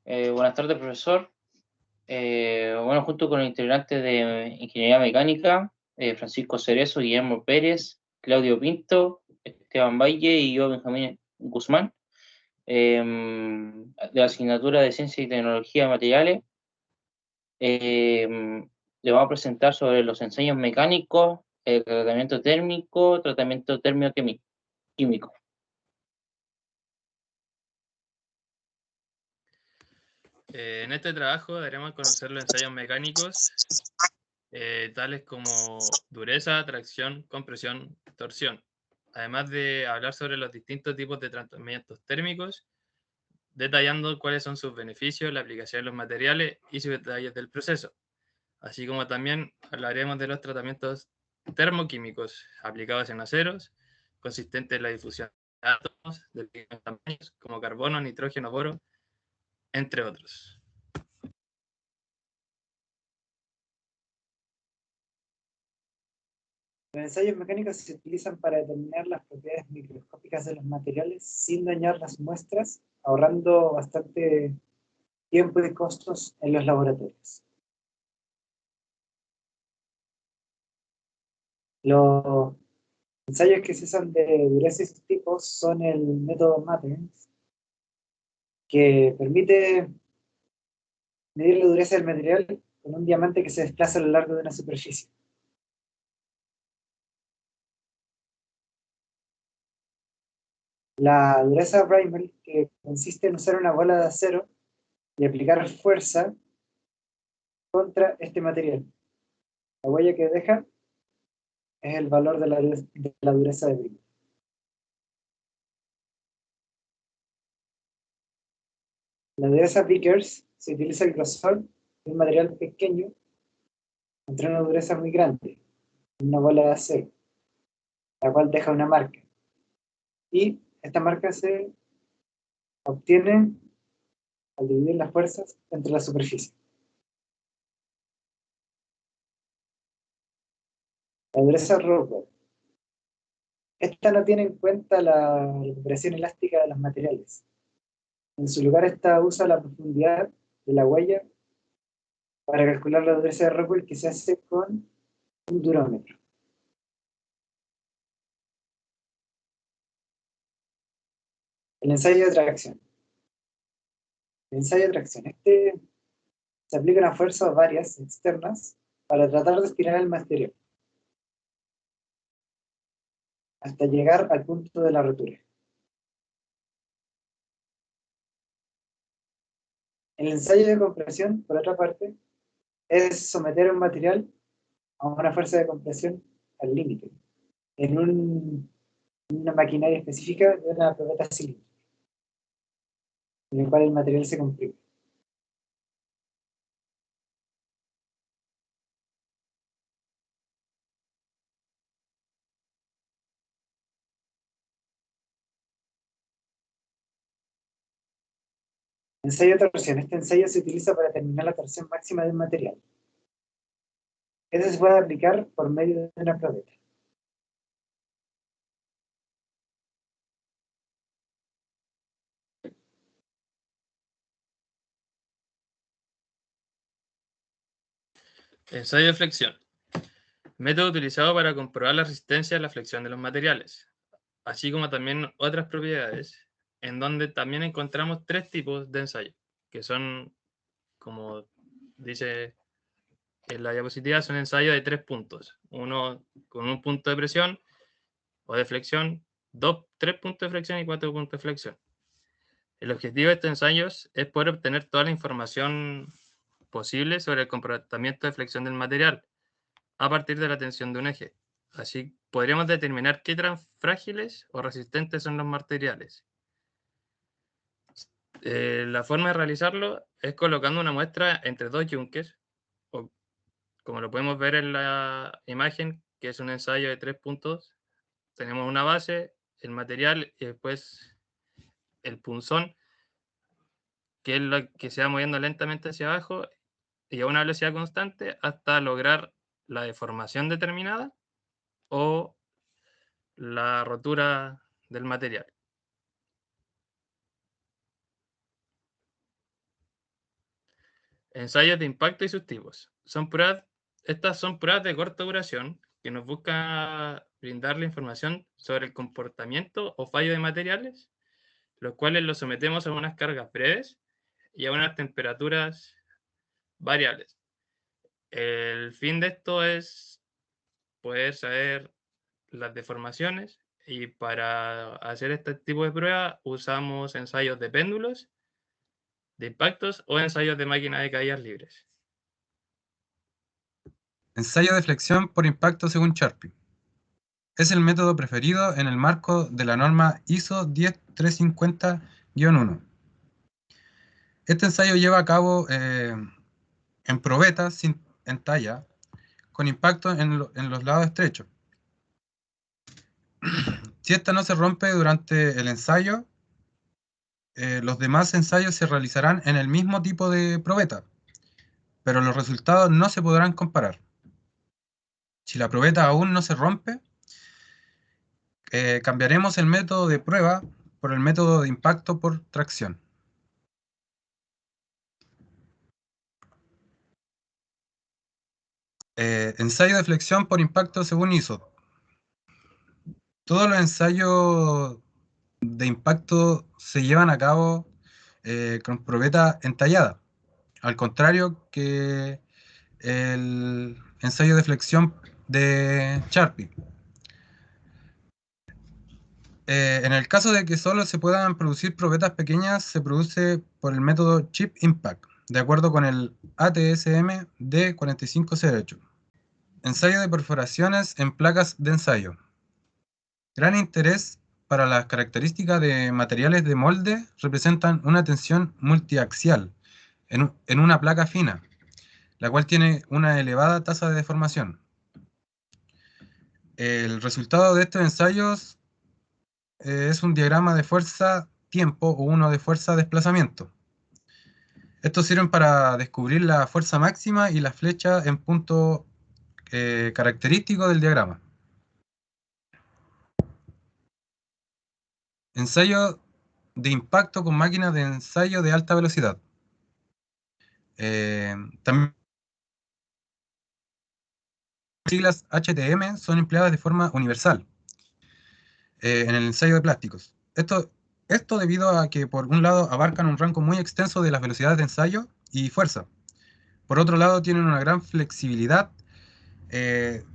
Buenas tardes, profesor. Bueno, junto con los integrantes de Ingeniería Mecánica, Francisco Cerezo, Guillermo Pérez, Claudio Pinto, Esteban Valle y yo, Benjamín Guzmán, de la asignatura de Ciencia y Tecnología de Materiales, le vamos a presentar sobre los ensayos mecánicos, el tratamiento térmico químico. En este trabajo daremos a conocer los ensayos mecánicos, tales como dureza, tracción, compresión, torsión, además de hablar sobre los distintos tipos de tratamientos térmicos, detallando cuáles son sus beneficios, la aplicación de los materiales y sus detalles del proceso, así como también hablaremos de los tratamientos termoquímicos aplicados en aceros, consistentes en la difusión de átomos de pequeños tamaños como carbono, nitrógeno, boro, entre otros. Los ensayos mecánicos se utilizan para determinar las propiedades microscópicas de los materiales sin dañar las muestras, ahorrando bastante tiempo y costos en los laboratorios. Los ensayos que se usan de dureza y sus tipos son el método Matens, que permite medir la dureza del material con un diamante que se desplaza a lo largo de una superficie. La dureza Brimel, que consiste en usar una bola de acero y aplicar fuerza contra este material. La huella que deja es el valor de la dureza de Brimel. La dureza Vickers se utiliza el grosor de un material pequeño contra una dureza muy grande, una bola de acero, la cual deja una marca. Y esta marca se obtiene al dividir las fuerzas entre la superficie. La dureza Rockwell. Esta no tiene en cuenta la recuperación elástica de los materiales. En su lugar, esta usa la profundidad de la huella para calcular la dureza de Rockwell, que se hace con un durómetro. El ensayo de tracción. El ensayo de tracción. Se aplica una fuerza varias externas para tratar de estirar el material hasta llegar al punto de la rotura. El ensayo de compresión, por otra parte, es someter un material a una fuerza de compresión al límite, en una maquinaria específica de una probeta cilíndrica, en el cual el material se comprime. Ensayo de torsión. Este ensayo se utiliza para determinar la torsión máxima de un material. Este se puede aplicar por medio de una probeta. Ensayo de flexión. Método utilizado para comprobar la resistencia a la flexión de los materiales, así como también otras propiedades, en donde también encontramos tres tipos de ensayo, que son, como dice en la diapositiva, son ensayos de 3 puntos. Uno con un punto de presión o de flexión, 3 puntos de flexión y 4 puntos de flexión. El objetivo de estos ensayos es poder obtener toda la información posible sobre el comportamiento de flexión del material a partir de la tensión de un eje. Así podríamos determinar qué tan frágiles o resistentes son los materiales. La forma de realizarlo es colocando una muestra entre dos yunques, o como lo podemos ver en la imagen, que es un ensayo de 3 puntos. Tenemos una base, el material y después el punzón, que es lo que se va moviendo lentamente hacia abajo y a una velocidad constante hasta lograr la deformación determinada o la rotura del material. Ensayos de impacto y sus tipos. Estas son pruebas de corta duración que nos buscan brindarle información sobre el comportamiento o fallo de materiales, los cuales los sometemos a unas cargas breves y a unas temperaturas variables. El fin de esto es poder saber las deformaciones, y para hacer este tipo de prueba usamos ensayos de péndulos, de impactos o ensayos de máquina de caídas libres. Ensayo de flexión por impacto según Charpy. Es el método preferido en el marco de la norma ISO 10350-1. Este ensayo lleva a cabo en probetas en talla, con impacto en los lados estrechos. Si esta no se rompe durante el ensayo, los demás ensayos se realizarán en el mismo tipo de probeta, pero los resultados no se podrán comparar. Si la probeta aún no se rompe, cambiaremos el método de prueba por el método de impacto por tracción. Ensayo de flexión por impacto según ISO. Todos los ensayos de impacto se llevan a cabo con probeta entallada, al contrario que el ensayo de flexión de Charpy. En el caso de que solo se puedan producir probetas pequeñas, se produce por el método Chip Impact, de acuerdo con el ATSM D4508. Ensayo de perforaciones en placas de ensayo. Gran interés para las características de materiales de molde representan una tensión multiaxial en una placa fina, la cual tiene una elevada tasa de deformación. El resultado de estos ensayos es un diagrama de fuerza-tiempo o uno de fuerza-desplazamiento. Estos sirven para descubrir la fuerza máxima y la flecha en punto característico del diagrama. Ensayo de impacto con máquinas de ensayo de alta velocidad. También las siglas HTM son empleadas de forma universal en el ensayo de plásticos. Esto debido a que, por un lado, abarcan un rango muy extenso de las velocidades de ensayo y fuerza. Por otro lado, tienen una gran flexibilidad de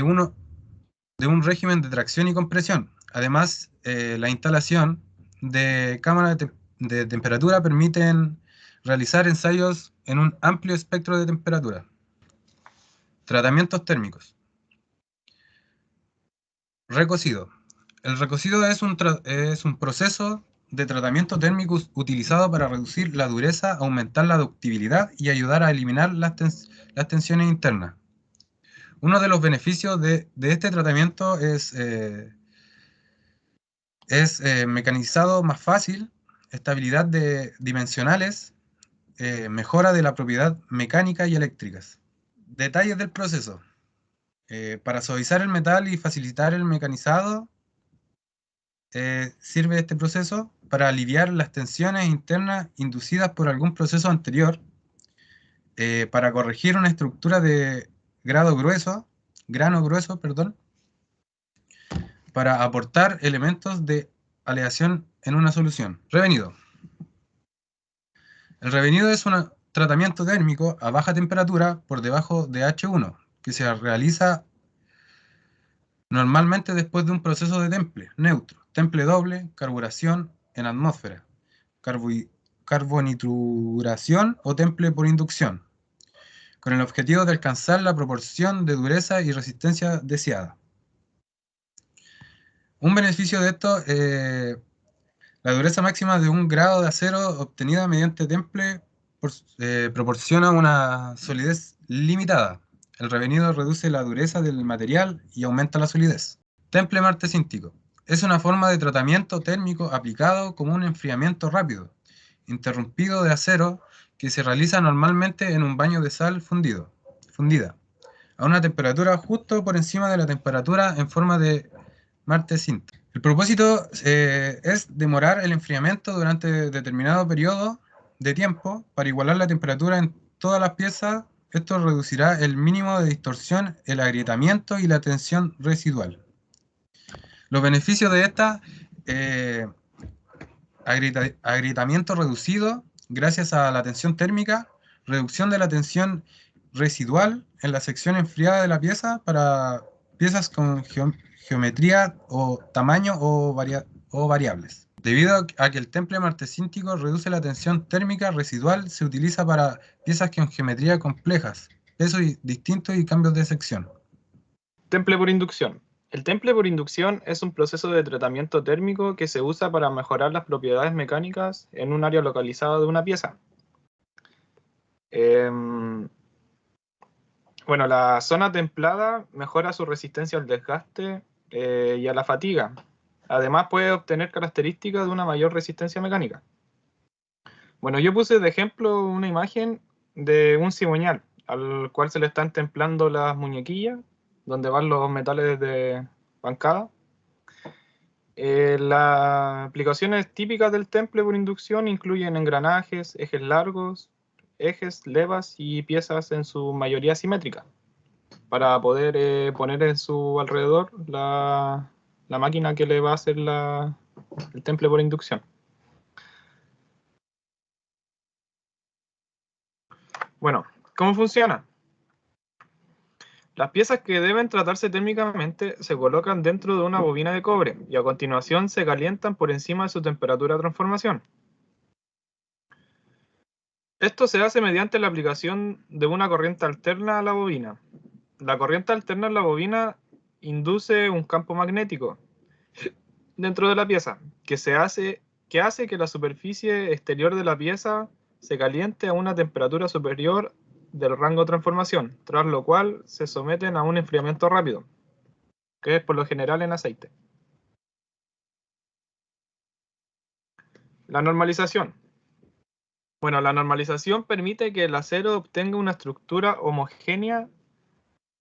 un régimen de tracción y compresión. Además, la instalación de cámaras de temperatura permiten realizar ensayos en un amplio espectro de temperatura. Tratamientos térmicos. Recocido. El recocido es un proceso de tratamiento térmico utilizado para reducir la dureza, aumentar la ductibilidad y ayudar a eliminar las tensiones internas. Uno de los beneficios de este tratamiento es mecanizado más fácil, estabilidad de dimensionales, mejora de la propiedad mecánica y eléctricas. Detalles del proceso. Para suavizar el metal y facilitar el mecanizado, sirve este proceso para aliviar las tensiones internas inducidas por algún proceso anterior, para corregir una estructura de grano grueso, para aportar elementos de aleación en una solución. Revenido. El revenido es un tratamiento térmico a baja temperatura por debajo de H1, que se realiza normalmente después de un proceso de temple neutro, temple doble, carburación en atmósfera, carbonituración o temple por inducción, con el objetivo de alcanzar la proporción de dureza y resistencia deseada. Un beneficio de esto, la dureza máxima de 1 grado de acero obtenida mediante temple proporciona una solidez limitada. El revenido reduce la dureza del material y aumenta la solidez. Temple martensístico. Es una forma de tratamiento térmico aplicado como un enfriamiento rápido, interrumpido de acero, que se realiza normalmente en un baño de sal fundida, a una temperatura justo por encima de la temperatura en forma de martensístico. El propósito es demorar el enfriamiento durante determinado periodo de tiempo para igualar la temperatura en todas las piezas. Esto reducirá el mínimo de distorsión, el agrietamiento y la tensión residual. Los beneficios de esta agrietamiento reducido gracias a la tensión térmica, reducción de la tensión residual en la sección enfriada de la pieza para piezas con geometría o tamaño o variables. Debido a que el temple martesíntico reduce la tensión térmica residual, se utiliza para piezas con geometría complejas, pesos distintos y cambios de sección. Temple por inducción. El temple por inducción es un proceso de tratamiento térmico que se usa para mejorar las propiedades mecánicas en un área localizada de una pieza. Bueno, la zona templada mejora su resistencia al desgaste y a la fatiga. Además, puede obtener características de una mayor resistencia mecánica. Bueno, yo puse de ejemplo una imagen de un cigüeñal al cual se le están templando las muñequillas, donde van los metales de bancada. Las aplicaciones típicas del temple por inducción incluyen engranajes, ejes largos, ejes, levas y piezas en su mayoría simétricas, para poder poner en su alrededor la máquina que le va a hacer el temple por inducción. Bueno, ¿cómo funciona? Las piezas que deben tratarse térmicamente se colocan dentro de una bobina de cobre y a continuación se calientan por encima de su temperatura de transformación. Esto se hace mediante la aplicación de una corriente alterna a la bobina. La corriente alterna en la bobina induce un campo magnético dentro de la pieza que hace que la superficie exterior de la pieza se caliente a una temperatura superior del rango de transformación, tras lo cual se someten a un enfriamiento rápido, que es por lo general en aceite. La normalización. Bueno, la normalización permite que el acero obtenga una estructura homogénea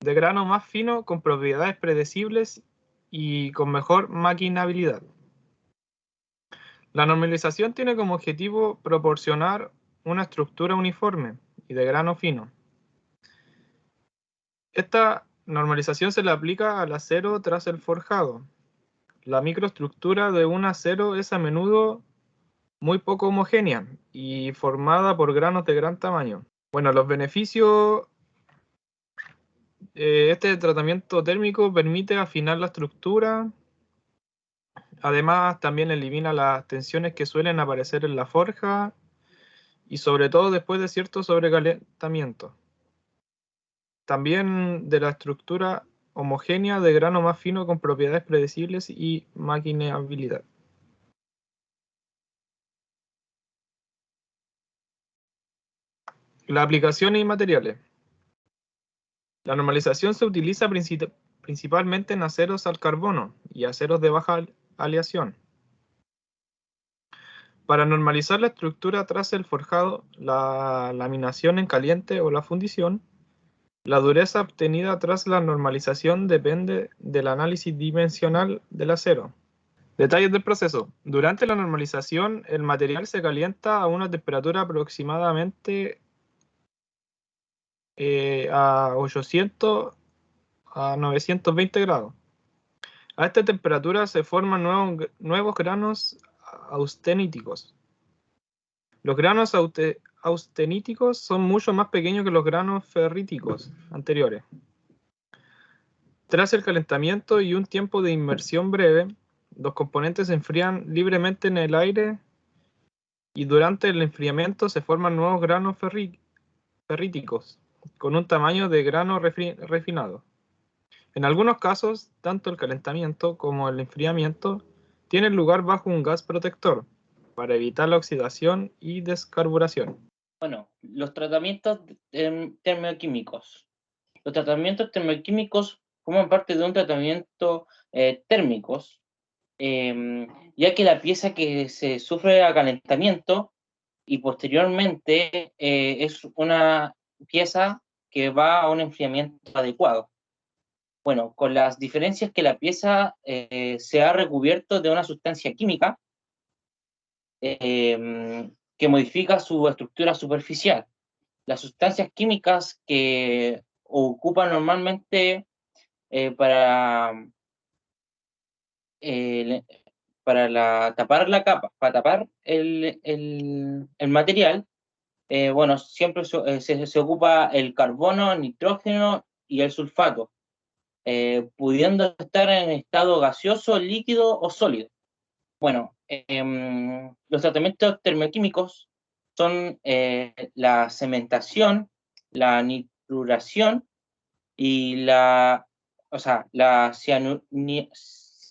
de grano más fino con propiedades predecibles y con mejor maquinabilidad. La normalización tiene como objetivo proporcionar una estructura uniforme y de grano fino. Esta normalización se le aplica al acero tras el forjado. La microestructura de un acero es a menudo muy poco homogénea y formada por granos de gran tamaño. Bueno, los beneficios, este tratamiento térmico permite afinar la estructura. Además, también elimina las tensiones que suelen aparecer en la forja y sobre todo después de cierto sobrecalentamiento. También de la estructura homogénea de grano más fino con propiedades predecibles y maquinabilidad. Las aplicaciones y materiales. La normalización se utiliza principalmente en aceros al carbono y aceros de baja aleación. Para normalizar la estructura tras el forjado, la laminación en caliente o la fundición, la dureza obtenida tras la normalización depende del análisis dimensional del acero. Detalles del proceso. Durante la normalización, el material se calienta a una temperatura aproximadamente a 800 a 920 grados. A esta temperatura se forman nuevos granos austeníticos. Los granos austeníticos son mucho más pequeños que los granos ferríticos anteriores. Tras el calentamiento y un tiempo de inmersión breve, los componentes se enfrían libremente en el aire y durante el enfriamiento se forman nuevos granos ferríticos con un tamaño de grano refinado. En algunos casos, tanto el calentamiento como el enfriamiento tienen lugar bajo un gas protector para evitar la oxidación y descarburación. Bueno, los tratamientos termoquímicos. Los tratamientos termoquímicos forman parte de un tratamiento térmicos, ya que la pieza que se sufre a calentamiento y posteriormente es una pieza que va a un enfriamiento adecuado. Bueno, con las diferencias que la pieza se ha recubierto de una sustancia química que modifica su estructura superficial. Las sustancias químicas que ocupan normalmente para tapar la capa, para tapar el material, bueno, siempre se ocupa el carbono, nitrógeno y el sulfato, pudiendo estar en estado gaseoso, líquido o sólido. Bueno, los tratamientos termoquímicos son la cementación, la nitruración y la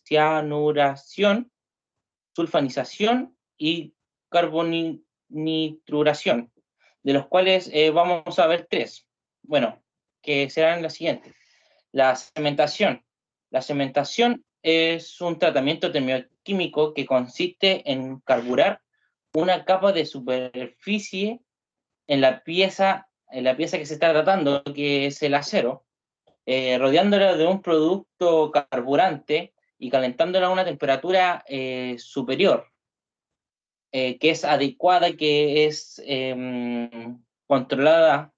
cianuración, sulfanización y carbonitruración, de los cuales vamos a ver 3. Bueno, que serán las siguientes. La cementación. La cementación es un tratamiento termoquímico que consiste en carburar una capa de superficie en la pieza que se está tratando, que es el acero, rodeándola de un producto carburante y calentándola a una temperatura superior, que es adecuada, que es controlada,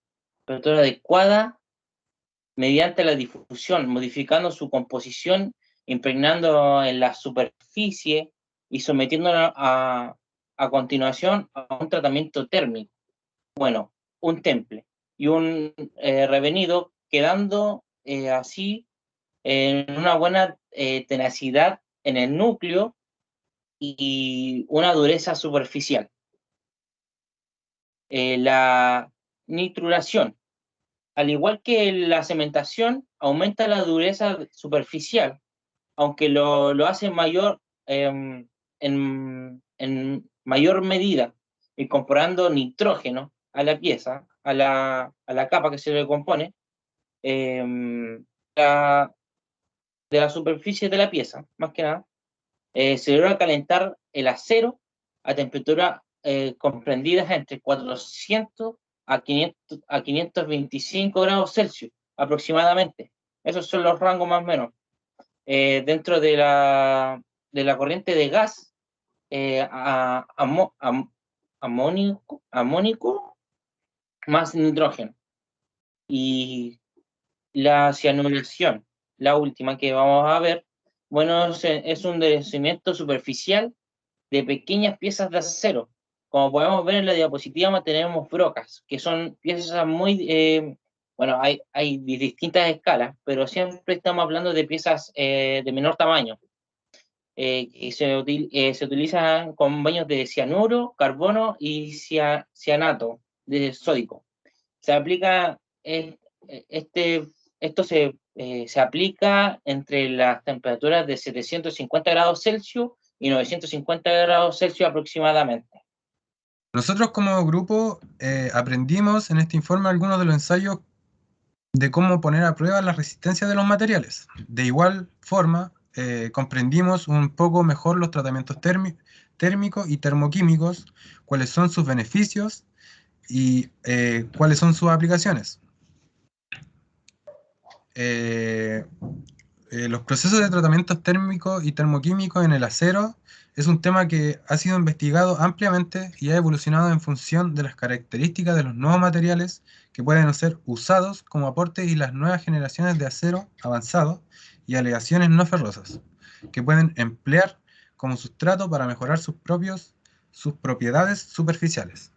temperatura adecuada mediante la difusión, modificando su composición, impregnando en la superficie y sometiéndola a continuación a un tratamiento térmico. Bueno, un temple y un revenido, quedando así en una buena tenacidad en el núcleo y una dureza superficial. La nitruración. Al igual que la cementación, aumenta la dureza superficial, aunque lo hace en mayor medida, incorporando nitrógeno a la pieza, a la capa que se le compone, de la superficie de la pieza, más que nada. Se logra calentar el acero a temperatura comprendidas entre 400 a 525 grados Celsius aproximadamente. Esos son los rangos más o menos. Dentro de la corriente de gas, amónico más nitrógeno. Y la cianuración, la última que vamos a ver, bueno, es un endurecimiento superficial de pequeñas piezas de acero. Como podemos ver en la diapositiva, tenemos brocas, que son piezas muy, bueno, hay distintas escalas, pero siempre estamos hablando de piezas de menor tamaño, que se utilizan con baños de cianuro, carbono y cianato de sódico. Se aplica, esto se aplica entre las temperaturas de 750 grados Celsius y 950 grados Celsius aproximadamente. Nosotros como grupo aprendimos en este informe algunos de los ensayos de cómo poner a prueba la resistencia de los materiales. De igual forma, comprendimos un poco mejor los tratamientos térmicos y termoquímicos, cuáles son sus beneficios y cuáles son sus aplicaciones. Los procesos de tratamientos térmicos y termoquímicos en el acero es un tema que ha sido investigado ampliamente y ha evolucionado en función de las características de los nuevos materiales que pueden ser usados como aporte y las nuevas generaciones de acero avanzado y aleaciones no ferrosas, que pueden emplear como sustrato para mejorar sus propiedades superficiales.